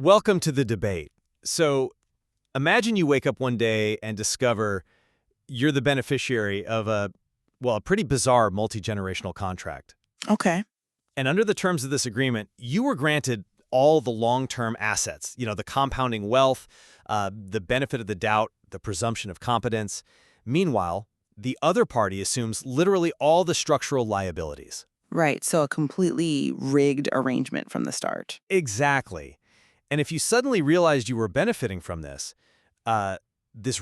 Welcome to the debate. So, imagine you wake up one day and discover you're the beneficiary of a pretty bizarre multi-generational contract. Okay. And under the terms of this agreement, you were granted all the long-term assets, the compounding wealth, the benefit of the doubt, the presumption of competence. Meanwhile, the other party assumes literally all the structural liabilities. Right. So a completely rigged arrangement from the start. Exactly. And if you suddenly realized you were benefiting from this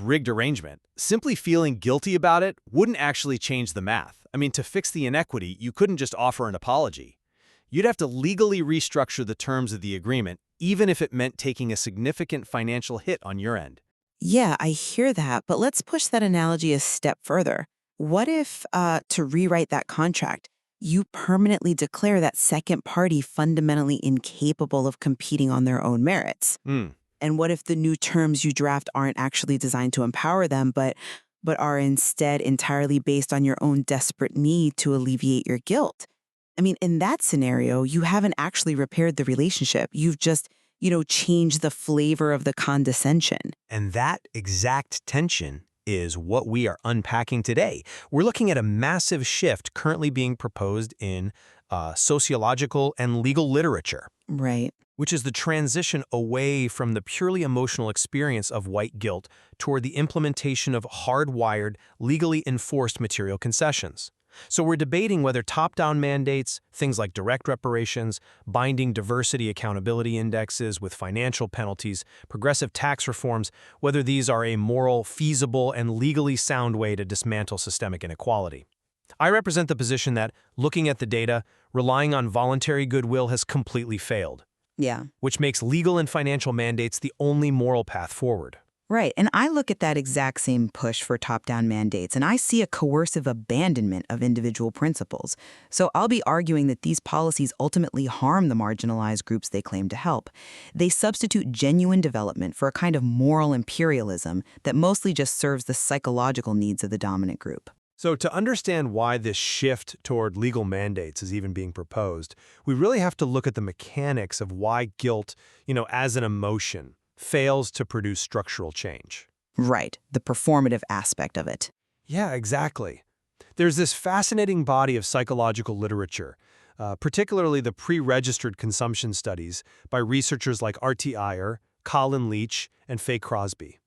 rigged arrangement, simply feeling guilty about it wouldn't actually change the math. I mean, to fix the inequity, you couldn't just offer an apology. You'd have to legally restructure the terms of the agreement, even if it meant taking a significant financial hit on your end. Yeah, I hear that, but let's push that analogy a step further. What if, to rewrite that contract, you permanently declare that second party fundamentally incapable of competing on their own merits? Hmm. And what if the new terms you draft aren't actually designed to empower them, but are instead entirely based on your own desperate need to alleviate your guilt? I mean, in that scenario, you haven't actually repaired the relationship. You've just, changed the flavor of the condescension. And that exact tension is what we are unpacking today. We're looking at a massive shift currently being proposed in sociological and legal literature, Right. which is the transition away from the purely emotional experience of white guilt toward the implementation of hardwired, legally enforced material concessions. So we're debating whether top-down mandates, things like direct reparations, binding diversity accountability indexes with financial penalties, progressive tax reforms, whether these are a moral, feasible, and legally sound way to dismantle systemic inequality. I represent the position that, looking at the data, relying on voluntary goodwill has completely failed, Yeah. which makes legal and financial mandates the only moral path forward. Right. And I look at that exact same push for top-down mandates, and I see a coercive abandonment of individual principles. So I'll be arguing that these policies ultimately harm the marginalized groups they claim to help. They substitute genuine development for a kind of moral imperialism that mostly just serves the psychological needs of the dominant group. So to understand why this shift toward legal mandates is even being proposed, we really have to look at the mechanics of why guilt, as an emotion, fails to produce structural change. Right. The performative aspect of it. Yeah, exactly. There's this fascinating body of psychological literature, particularly the pre-registered consumption studies by researchers like R.T. Iyer, Colin Leach, and Faye Crosby.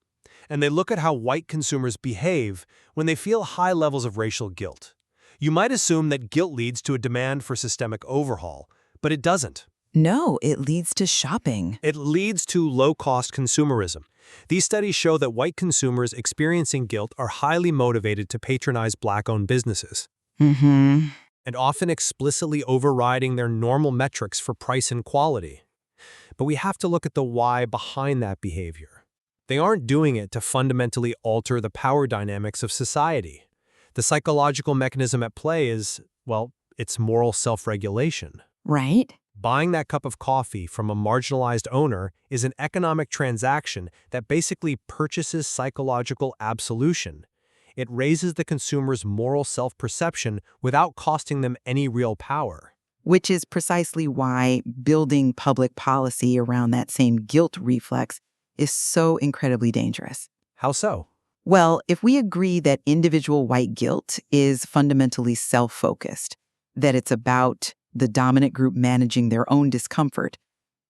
And they look at how white consumers behave when they feel high levels of racial guilt. You might assume that guilt leads to a demand for systemic overhaul, but it doesn't. No, it leads to shopping. It leads to low-cost consumerism. These studies show that white consumers experiencing guilt are highly motivated to patronize Black-owned businesses, Mm-hmm. and often explicitly overriding their normal metrics for price and quality. But we have to look at the why behind that behavior. They aren't doing it to fundamentally alter the power dynamics of society. The psychological mechanism at play is, it's moral self-regulation. Right? Buying that cup of coffee from a marginalized owner is an economic transaction that basically purchases psychological absolution. It raises the consumer's moral self-perception without costing them any real power. Which is precisely why building public policy around that same guilt reflex is so incredibly dangerous. How so? Well, if we agree that individual white guilt is fundamentally self-focused, that it's about the dominant group managing their own discomfort,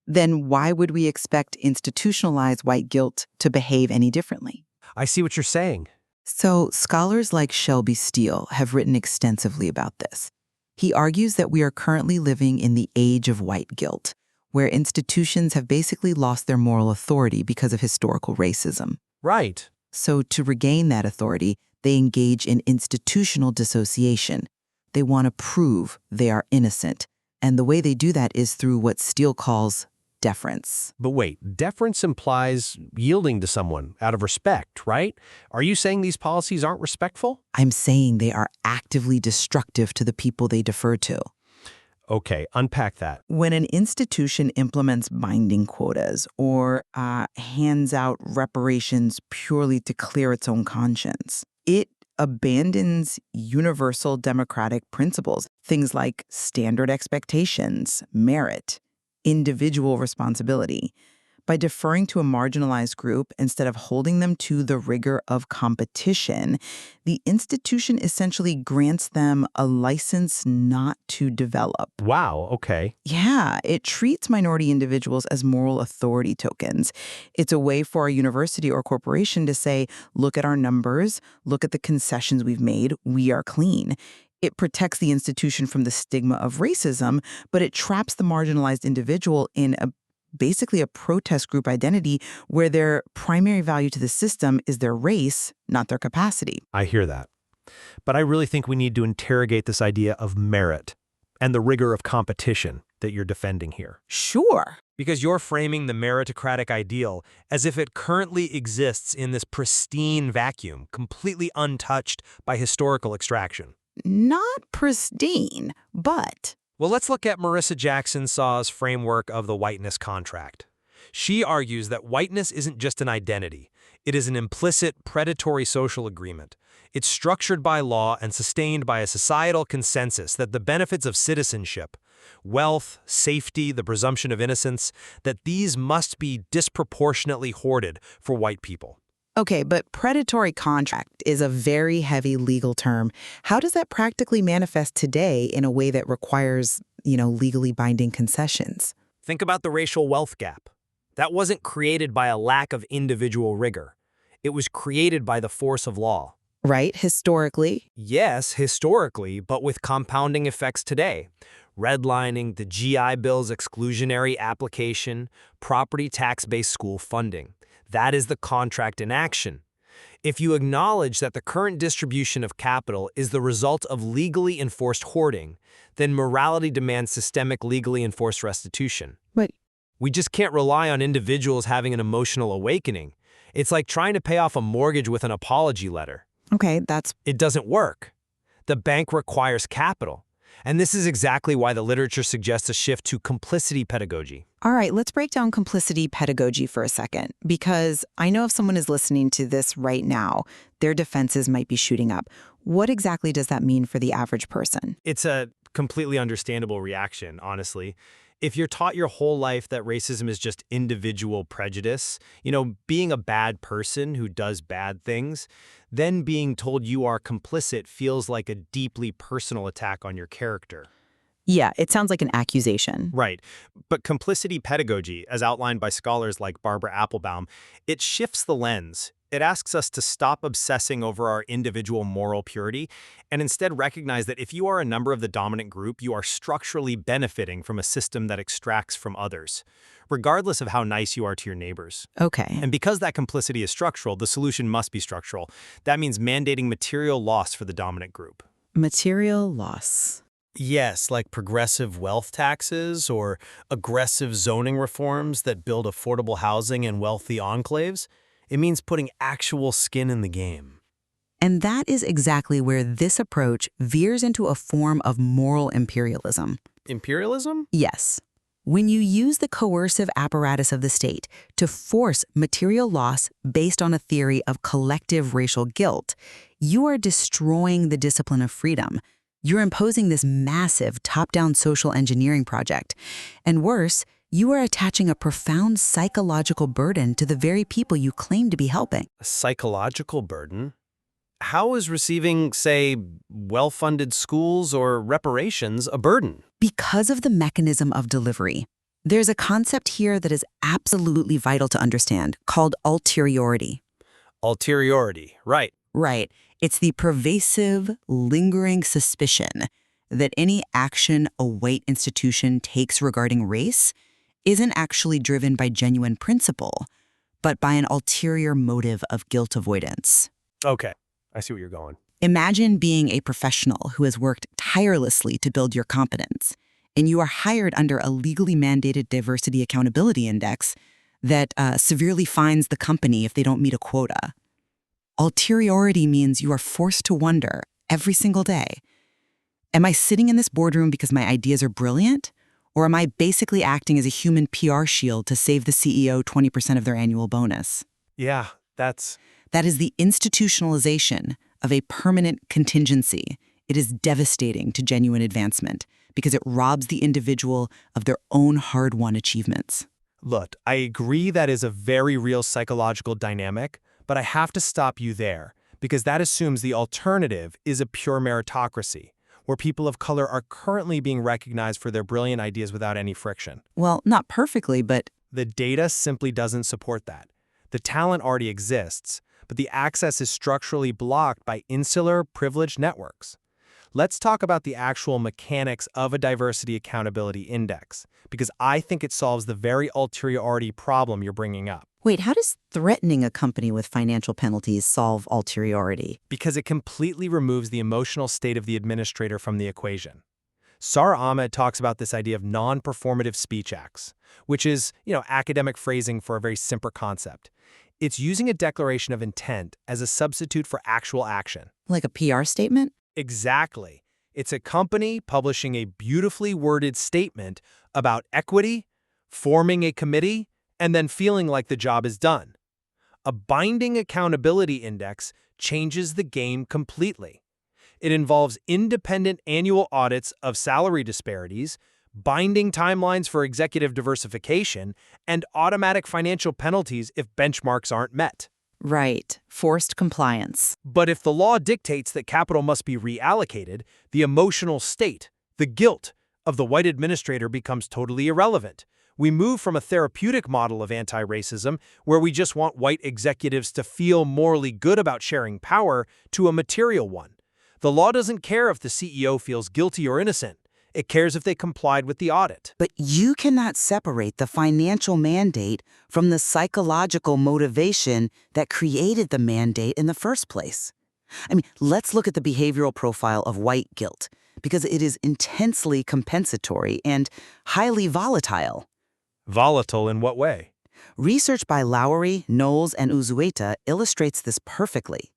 then why would we expect institutionalized white guilt to behave any differently? I see what you're saying. So, scholars like Shelby Steele have written extensively about this. He argues that we are currently living in the age of white guilt, where institutions have basically lost their moral authority because of historical racism. Right. So, to regain that authority, they engage in institutional dissociation. They want to prove they are innocent, and the way they do that is through what Steele calls deference. But wait, deference implies yielding to someone out of respect, right? Are you saying these policies aren't respectful? I'm saying they are actively destructive to the people they defer to. Okay, unpack that. When an institution implements binding quotas or hands out reparations purely to clear its own conscience, it abandons universal democratic principles, things like standard expectations, merit, individual responsibility. By deferring to a marginalized group instead of holding them to the rigor of competition, the institution essentially grants them a license not to develop. Wow, okay. Yeah, it treats minority individuals as moral authority tokens. It's a way for a university or corporation to say, look at our numbers, look at the concessions we've made, we are clean. It protects the institution from the stigma of racism, but it traps the marginalized individual in basically a protest group identity where their primary value to the system is their race, not their capacity. I hear that. But I really think we need to interrogate this idea of merit and the rigor of competition that you're defending here. Sure. Because you're framing the meritocratic ideal as if it currently exists in this pristine vacuum, completely untouched by historical extraction. Not pristine, but... Well, let's look at Marissa Jackson Saw's framework of the whiteness contract. She argues that whiteness isn't just an identity. It is an implicit, predatory social agreement. It's structured by law and sustained by a societal consensus that the benefits of citizenship, wealth, safety, the presumption of innocence, that these must be disproportionately hoarded for white people. Okay, but predatory contract is a very heavy legal term. How does that practically manifest today in a way that requires, legally binding concessions? Think about the racial wealth gap. That wasn't created by a lack of individual rigor. It was created by the force of law. Right, historically? Yes, historically, but with compounding effects today. Redlining, the GI Bill's exclusionary application, property tax-based school funding. That is the contract in action. If you acknowledge that the current distribution of capital is the result of legally enforced hoarding, then morality demands systemic legally enforced restitution. But we just can't rely on individuals having an emotional awakening. It's like trying to pay off a mortgage with an apology letter. okay, It doesn't work. The bank requires capital. And this is exactly why the literature suggests a shift to complicity pedagogy. All right, let's break down complicity pedagogy for a second, because I know if someone is listening to this right now, their defenses might be shooting up. What exactly does that mean for the average person? It's a completely understandable reaction, honestly. If you're taught your whole life that racism is just individual prejudice, being a bad person who does bad things, then being told you are complicit feels like a deeply personal attack on your character. Yeah, it sounds like an accusation. Right. But complicity pedagogy, as outlined by scholars like Barbara Applebaum, it shifts the lens. It asks us to stop obsessing over our individual moral purity and instead recognize that if you are a member of the dominant group, you are structurally benefiting from a system that extracts from others, regardless of how nice you are to your neighbors. Okay. And because that complicity is structural, the solution must be structural. That means mandating material loss for the dominant group. Material loss. Yes, like progressive wealth taxes or aggressive zoning reforms that build affordable housing in wealthy enclaves. It means putting actual skin in the game. And that is exactly where this approach veers into a form of moral imperialism. Imperialism? Yes. When you use the coercive apparatus of the state to force material loss based on a theory of collective racial guilt, you are destroying the discipline of freedom. You're imposing this massive top-down social engineering project. And worse, you are attaching a profound psychological burden to the very people you claim to be helping. A psychological burden? How is receiving, say, well-funded schools or reparations a burden? Because of the mechanism of delivery. There's a concept here that is absolutely vital to understand, called ulteriority. Ulteriority, right. Right. It's the pervasive, lingering suspicion that any action a white institution takes regarding race isn't actually driven by genuine principle, but by an ulterior motive of guilt avoidance. Okay, I see where you're going. Imagine being a professional who has worked tirelessly to build your competence, and you are hired under a legally mandated diversity accountability index that severely fines the company if they don't meet a quota. Ulteriority means you are forced to wonder every single day, am I sitting in this boardroom because my ideas are brilliant? Or am I basically acting as a human PR shield to save the CEO 20% of their annual bonus? Yeah, That is the institutionalization of a permanent contingency. It is devastating to genuine advancement because it robs the individual of their own hard-won achievements. Look, I agree that is a very real psychological dynamic, but I have to stop you there, because that assumes the alternative is a pure meritocracy, where people of color are currently being recognized for their brilliant ideas without any friction. Well, not perfectly, but The data simply doesn't support that. The talent already exists, but the access is structurally blocked by insular, privileged networks. Let's talk about the actual mechanics of a diversity accountability index, because I think it solves the very ulteriority problem you're bringing up. wait, how does threatening a company with financial penalties solve ulteriority? Because it completely removes the emotional state of the administrator from the equation. Sara Ahmed talks about this idea of non-performative speech acts, which is, academic phrasing for a very simple concept. It's using a declaration of intent as a substitute for actual action. Like a PR statement? Exactly. It's a company publishing a beautifully worded statement about equity, forming a committee, and then feeling like the job is done. A binding accountability index changes the game completely. It involves independent annual audits of salary disparities, binding timelines for executive diversification, and automatic financial penalties if benchmarks aren't met. Right. Forced compliance. But if the law dictates that capital must be reallocated, the emotional state, the guilt, of the white administrator becomes totally irrelevant. We move from a therapeutic model of anti-racism, where we just want white executives to feel morally good about sharing power, to a material one. The law doesn't care if the CEO feels guilty or innocent. It cares if they complied with the audit. But you cannot separate the financial mandate from the psychological motivation that created the mandate in the first place. Let's look at the behavioral profile of white guilt, because it is intensely compensatory and highly volatile. Volatile in what way? Research by Lowry, Knowles, and Uzueta illustrates this perfectly.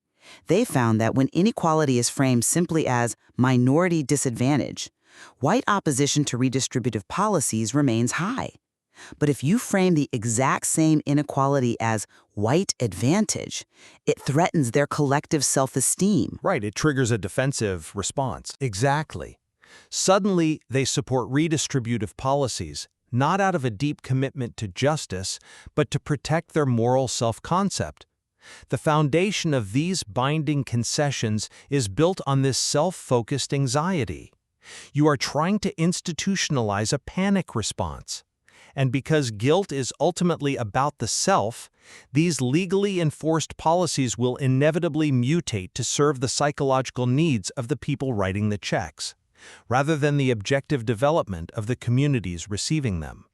They found that when inequality is framed simply as minority disadvantage, white opposition to redistributive policies remains high. But if you frame the exact same inequality as white advantage, it threatens their collective self-esteem. Right, it triggers a defensive response. Exactly. Suddenly, they support redistributive policies, not out of a deep commitment to justice, but to protect their moral self-concept. The foundation of these binding concessions is built on this self-focused anxiety. You are trying to institutionalize a panic response. And because guilt is ultimately about the self, these legally enforced policies will inevitably mutate to serve the psychological needs of the people writing the checks, rather than the objective development of the communities receiving them.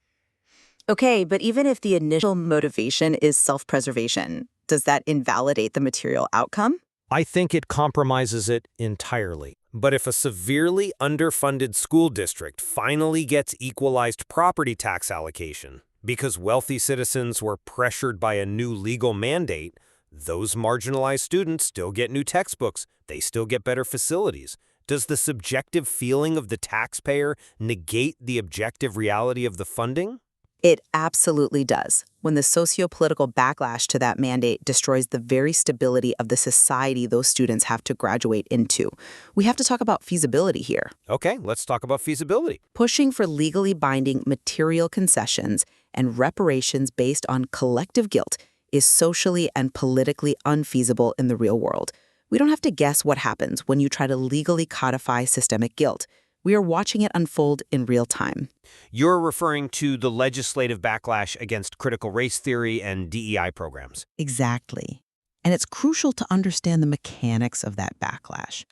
Okay, but even if the initial motivation is self-preservation, does that invalidate the material outcome? I think it compromises it entirely. But if a severely underfunded school district finally gets equalized property tax allocation because wealthy citizens were pressured by a new legal mandate, those marginalized students still get new textbooks, they still get better facilities. Does the subjective feeling of the taxpayer negate the objective reality of the funding? It absolutely does. When the socio-political backlash to that mandate destroys the very stability of the society those students have to graduate into. We have to talk about feasibility here. Okay, let's talk about feasibility. Pushing for legally binding material concessions and reparations based on collective guilt is socially and politically unfeasible in the real world. We don't have to guess what happens when you try to legally codify systemic guilt. We are watching it unfold in real time. You're referring to the legislative backlash against critical race theory and DEI programs. Exactly. And it's crucial to understand the mechanics of that backlash.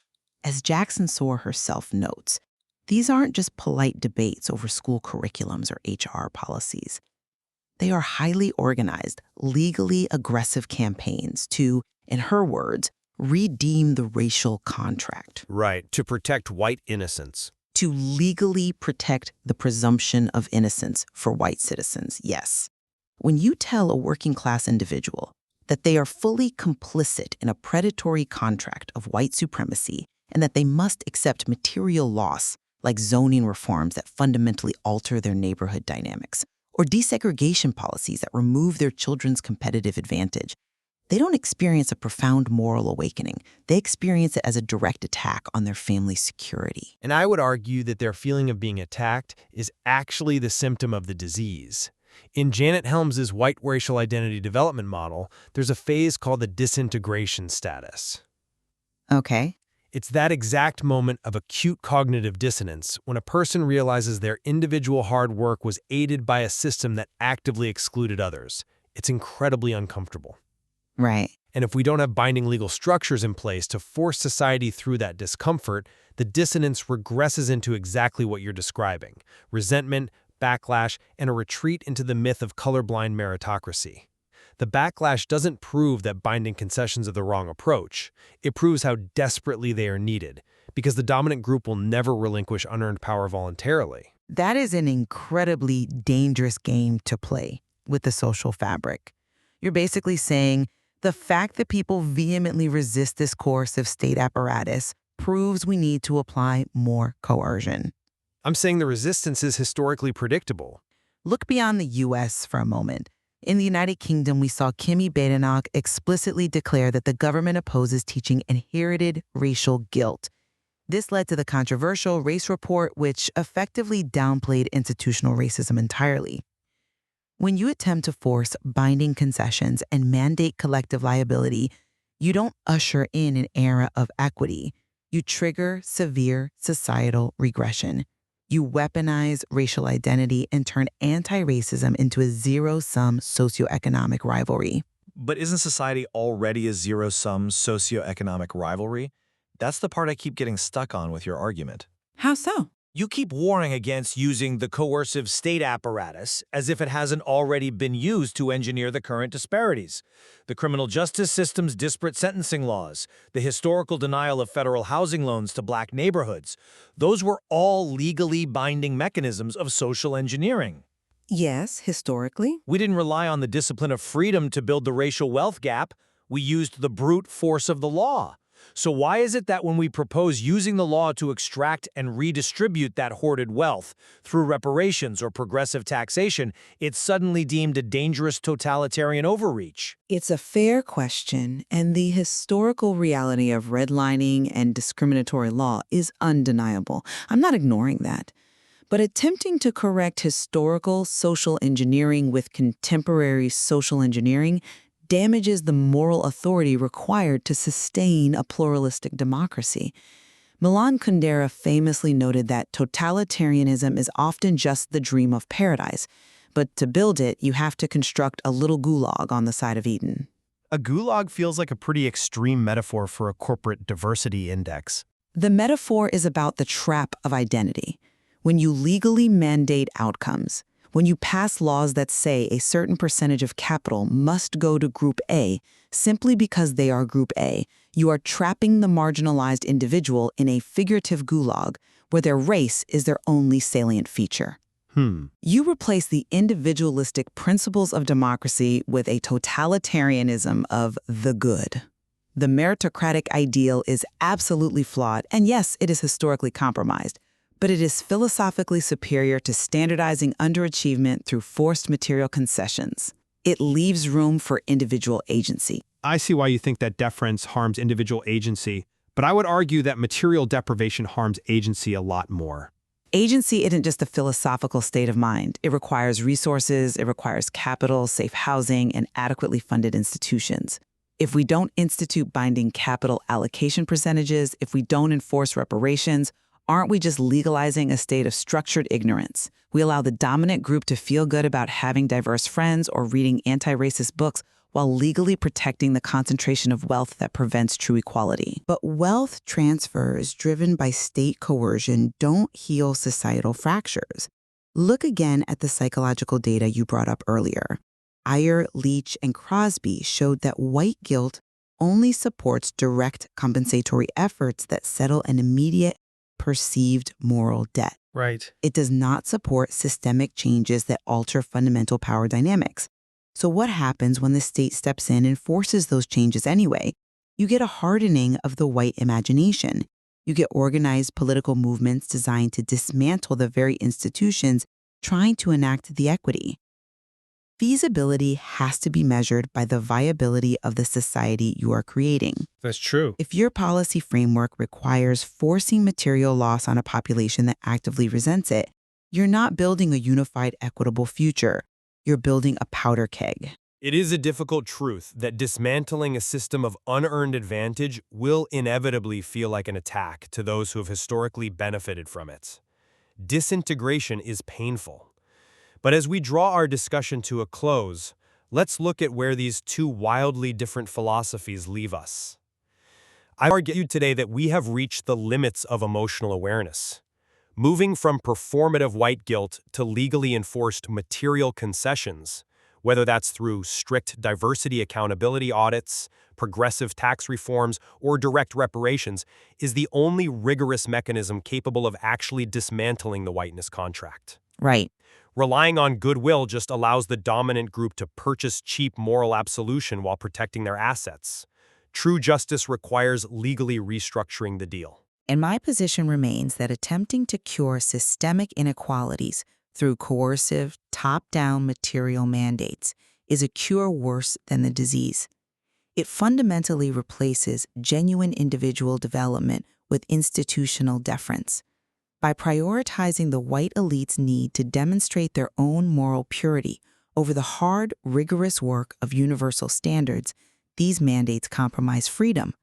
As Jackson Soar herself notes, these aren't just polite debates over school curriculums or HR policies. They are highly organized, legally aggressive campaigns to, in her words, redeem the racial contract. Right, to protect white innocence. To legally protect the presumption of innocence for white citizens, yes. When you tell a working-class individual that they are fully complicit in a predatory contract of white supremacy and that they must accept material loss, like zoning reforms that fundamentally alter their neighborhood dynamics, or desegregation policies that remove their children's competitive advantage, they don't experience a profound moral awakening. They experience it as a direct attack on their family's security. And I would argue that their feeling of being attacked is actually the symptom of the disease. In Janet Helms's white racial identity development model, there's a phase called the disintegration status. Okay. It's that exact moment of acute cognitive dissonance when a person realizes their individual hard work was aided by a system that actively excluded others. It's incredibly uncomfortable. Right. And if we don't have binding legal structures in place to force society through that discomfort, the dissonance regresses into exactly what you're describing: resentment, backlash, and a retreat into the myth of colorblind meritocracy. The backlash doesn't prove that binding concessions are the wrong approach. It proves how desperately they are needed, because the dominant group will never relinquish unearned power voluntarily. That is an incredibly dangerous game to play with the social fabric. You're basically saying the fact that people vehemently resist this coercive state apparatus proves we need to apply more coercion. I'm saying the resistance is historically predictable. Look beyond the U.S. for a moment. In the United Kingdom, we saw Kimi Badenoch explicitly declare that the government opposes teaching inherited racial guilt. This led to the controversial Race Report, which effectively downplayed institutional racism entirely. When you attempt to force binding concessions and mandate collective liability, you don't usher in an era of equity. You trigger severe societal regression. You weaponize racial identity and turn anti-racism into a zero-sum socioeconomic rivalry. But isn't society already a zero-sum socioeconomic rivalry? That's the part I keep getting stuck on with your argument. How so? You keep warning against using the coercive state apparatus as if it hasn't already been used to engineer the current disparities. The criminal justice system's disparate sentencing laws, the historical denial of federal housing loans to black neighborhoods, those were all legally binding mechanisms of social engineering. Yes, historically. We didn't rely on the discipline of freedom to build the racial wealth gap. We used the brute force of the law. So why is it that when we propose using the law to extract and redistribute that hoarded wealth through reparations or progressive taxation, it's suddenly deemed a dangerous totalitarian overreach? It's a fair question, and the historical reality of redlining and discriminatory law is undeniable. I'm not ignoring that. But attempting to correct historical social engineering with contemporary social engineering damages the moral authority required to sustain a pluralistic democracy. Milan Kundera famously noted that totalitarianism is often just the dream of paradise, but to build it, you have to construct a little gulag on the side of Eden. A gulag feels like a pretty extreme metaphor for a corporate diversity index. The metaphor is about the trap of identity. When you legally mandate outcomes, when you pass laws that say a certain percentage of capital must go to Group A simply because they are Group A, you are trapping the marginalized individual in a figurative gulag where their race is their only salient feature. You replace the individualistic principles of democracy with a totalitarianism of the good. The meritocratic ideal is absolutely flawed, and yes, it is historically compromised. But it is philosophically superior to standardizing underachievement through forced material concessions. It leaves room for individual agency. I see why you think that deference harms individual agency, but I would argue that material deprivation harms agency a lot more. Agency isn't just a philosophical state of mind. It requires resources, it requires capital, safe housing, and adequately funded institutions. If we don't institute binding capital allocation percentages, if we don't enforce reparations, aren't we just legalizing a state of structured ignorance? We allow the dominant group to feel good about having diverse friends or reading anti-racist books while legally protecting the concentration of wealth that prevents true equality. But wealth transfers driven by state coercion don't heal societal fractures. Look again at the psychological data you brought up earlier. Iyer, Leach, and Crosby showed that white guilt only supports direct compensatory efforts that settle an immediate perceived moral debt. Right. It does not support systemic changes that alter fundamental power dynamics. So what happens when the state steps in and forces those changes anyway? You get a hardening of the white imagination. You get organized political movements designed to dismantle the very institutions trying to enact the equity. Feasibility has to be measured by the viability of the society you are creating. That's true. If your policy framework requires forcing material loss on a population that actively resents it, you're not building a unified, equitable future. you're building a powder keg. It is a difficult truth that dismantling a system of unearned advantage will inevitably feel like an attack to those who have historically benefited from it. Disintegration is painful. But as we draw our discussion to a close, let's look at where these two wildly different philosophies leave us. I argue today that we have reached the limits of emotional awareness. Moving from performative white guilt to legally enforced material concessions, whether that's through strict diversity accountability audits, progressive tax reforms, or direct reparations, is the only rigorous mechanism capable of actually dismantling the whiteness contract. Right. Relying on goodwill just allows the dominant group to purchase cheap moral absolution while protecting their assets. True justice requires legally restructuring the deal. And my position remains that attempting to cure systemic inequalities through coercive, top-down material mandates is a cure worse than the disease. It fundamentally replaces genuine individual development with institutional deference. By prioritizing the white elite's need to demonstrate their own moral purity over the hard, rigorous work of universal standards, these mandates compromise freedom.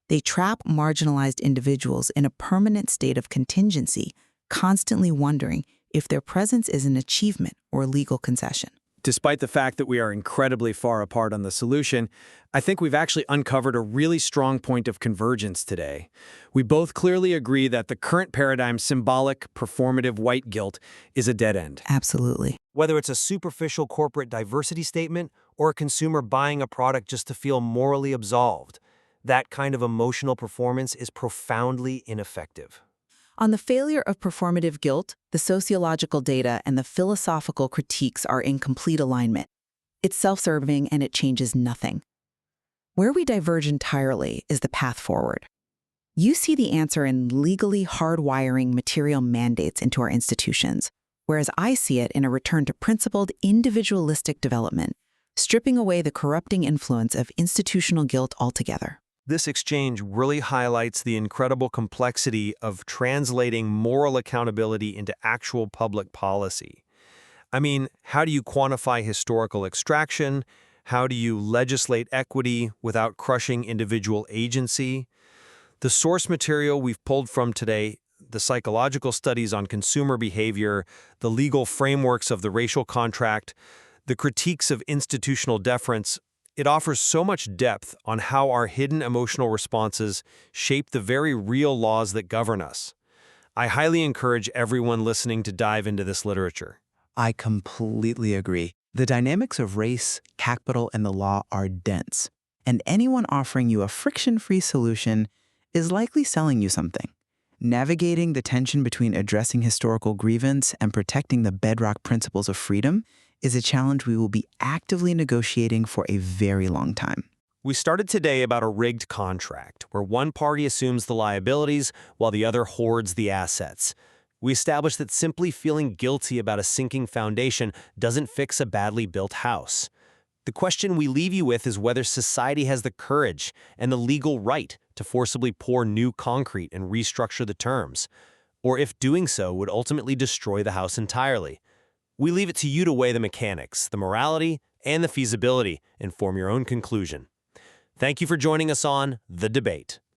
They trap marginalized individuals in a permanent state of contingency, constantly wondering if their presence is an achievement or a legal concession. Despite the fact that we are incredibly far apart on the solution, I think we've actually uncovered a really strong point of convergence today. We both clearly agree that the current paradigm's symbolic, performative white guilt is a dead end. Absolutely. Whether it's a superficial corporate diversity statement or a consumer buying a product just to feel morally absolved, that kind of emotional performance is profoundly ineffective. On the failure of performative guilt, the sociological data and the philosophical critiques are in complete alignment. It's self-serving and it changes nothing. Where we diverge entirely is the path forward. You see the answer in legally hardwiring material mandates into our institutions, whereas I see it in a return to principled, individualistic development, stripping away the corrupting influence of institutional guilt altogether. This exchange really highlights the incredible complexity of translating moral accountability into actual public policy. I mean, how do you quantify historical extraction? How do you legislate equity without crushing individual agency? The source material we've pulled from today, the psychological studies on consumer behavior, the legal frameworks of the racial contract, the critiques of institutional deference, it offers so much depth on how our hidden emotional responses shape the very real laws that govern us. I highly encourage everyone listening to dive into this literature. I completely agree. The dynamics of race, capital, and the law are dense, and anyone offering you a friction-free solution is likely selling you something. Navigating the tension between addressing historical grievance and protecting the bedrock principles of freedom is a challenge we will be actively negotiating for a very long time. We started today about a rigged contract, where one party assumes the liabilities while the other hoards the assets. We established that simply feeling guilty about a sinking foundation doesn't fix a badly built house. The question we leave you with is whether society has the courage and the legal right to forcibly pour new concrete and restructure the terms, or if doing so would ultimately destroy the house entirely. We leave it to you to weigh the mechanics, the morality, and the feasibility, and form your own conclusion. Thank you for joining us on The Debate.